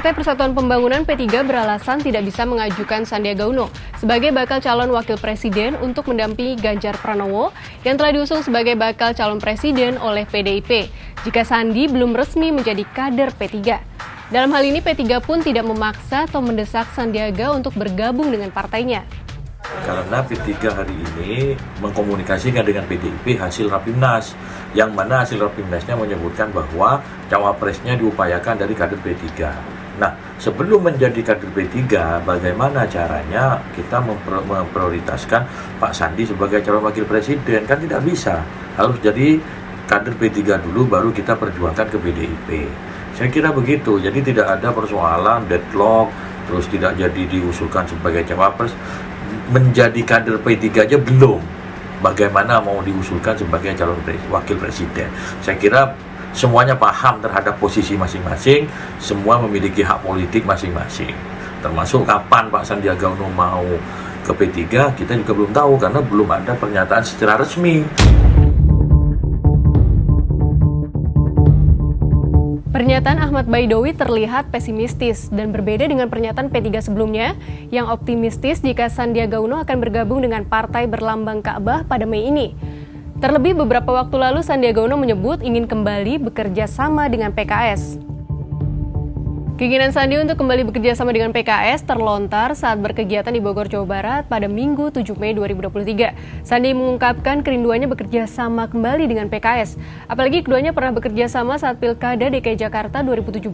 Partai Persatuan Pembangunan P3 beralasan tidak bisa mengajukan Sandiaga Uno sebagai bakal calon wakil presiden untuk mendampingi Ganjar Pranowo yang telah diusung sebagai bakal calon presiden oleh PDIP jika Sandi belum resmi menjadi kader P3. Dalam hal ini P3 pun tidak memaksa atau mendesak Sandiaga untuk bergabung dengan partainya. Karena P3 hari ini mengkomunikasikan dengan PDIP hasil Rapimnas, yang mana hasil Rapimnasnya menyebutkan bahwa cawapresnya diupayakan dari kader P3. Nah, sebelum menjadi kader P3, bagaimana caranya kita memprioritaskan Pak Sandi sebagai calon wakil presiden? Kan tidak bisa, harus jadi kader P3 dulu baru kita perjuangkan ke PDIP. Saya kira begitu, jadi tidak ada persoalan deadlock, terus tidak jadi diusulkan sebagai cawapres. Menjadi kader P3 aja belum, bagaimana mau diusulkan sebagai calon wakil presiden. Saya kira semuanya paham terhadap posisi masing-masing, semua memiliki hak politik masing-masing. Termasuk kapan Pak Sandiaga Uno mau ke P3, kita juga belum tahu karena belum ada pernyataan secara resmi. Pernyataan Ahmad Baidowi terlihat pesimistis dan berbeda dengan pernyataan P3 sebelumnya yang optimistis jika Sandiaga Uno akan bergabung dengan partai berlambang Ka'bah pada Mei ini. Terlebih beberapa waktu lalu Sandiaga Uno menyebut ingin kembali bekerja sama dengan PKS. Keinginan Sandi untuk kembali bekerja sama dengan PKS terlontar saat berkegiatan di Bogor, Jawa Barat pada Minggu 7 Mei 2023. Sandi mengungkapkan kerinduannya bekerja sama kembali dengan PKS. Apalagi keduanya pernah bekerja sama saat Pilkada DKI Jakarta 2017,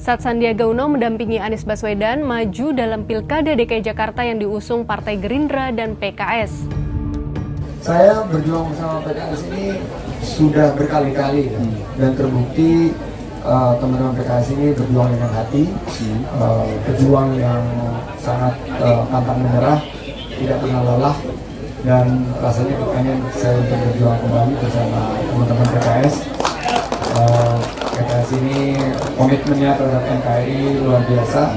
saat Sandiaga Uno mendampingi Anies Baswedan maju dalam Pilkada DKI Jakarta yang diusung Partai Gerindra dan PKS. Saya berjuang bersama PKS ini sudah berkali-kali dan terbukti teman-teman PKS ini berjuang dengan hati, berjuang yang sangat pantang menyerah, tidak pernah lelah, dan rasanya pengen saya untuk berjuang kembali bersama teman-teman PKS. PKS ini komitmennya terhadap NKRI luar biasa.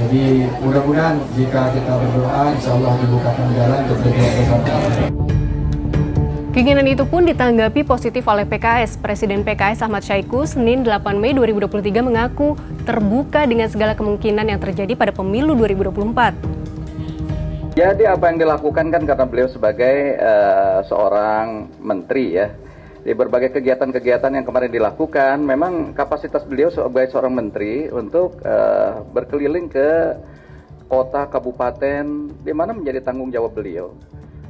Jadi mudah-mudahan jika kita berdoa, insya Allah dibukakan jalan untuk berjuang bersama. Keinginan itu pun ditanggapi positif oleh PKS. Presiden PKS Ahmad Syahiku Senin 8 Mei 2023 mengaku terbuka dengan segala kemungkinan yang terjadi pada pemilu 2024. Jadi apa yang dilakukan kan karena beliau sebagai seorang menteri ya. Di berbagai kegiatan-kegiatan yang kemarin dilakukan, memang kapasitas beliau sebagai seorang menteri untuk berkeliling ke kota, kabupaten, di mana menjadi tanggung jawab beliau.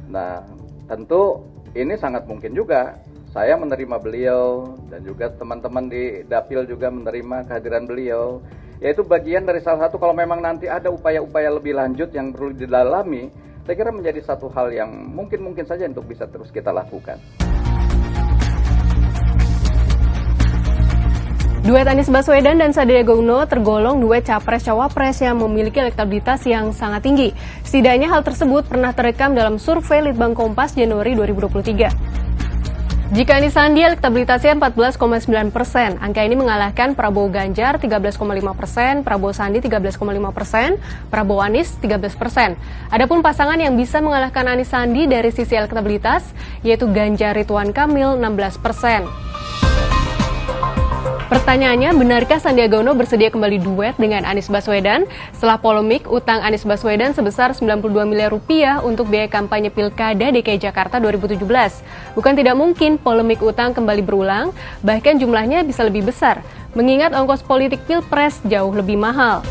Nah, tentu ini sangat mungkin juga saya menerima beliau dan juga teman-teman di Dapil juga menerima kehadiran beliau. Yaitu bagian dari salah satu kalau memang nanti ada upaya-upaya lebih lanjut yang perlu didalami, saya kira menjadi satu hal yang mungkin saja untuk bisa terus kita lakukan. Duet Anies Baswedan dan Sandiaga Uno tergolong duet capres-cawapres yang memiliki elektabilitas yang sangat tinggi. Setidaknya hal tersebut pernah terekam dalam survei Litbang Kompas Januari 2023. Jika Anies Sandi elektabilitasnya 14,9%, angka ini mengalahkan Prabowo Ganjar 13,5%, Prabowo Sandi 13,5%, Prabowo Anies 13%. Adapun pasangan yang bisa mengalahkan Anies Sandi dari sisi elektabilitas yaitu Ganjar Ridwan Kamil 16%. Pertanyaannya, benarkah Sandiaga Uno bersedia kembali duet dengan Anies Baswedan setelah polemik utang Anies Baswedan sebesar 92 miliar rupiah untuk biaya kampanye Pilkada DKI Jakarta 2017? Bukan tidak mungkin polemik utang kembali berulang, bahkan jumlahnya bisa lebih besar, mengingat ongkos politik Pilpres jauh lebih mahal.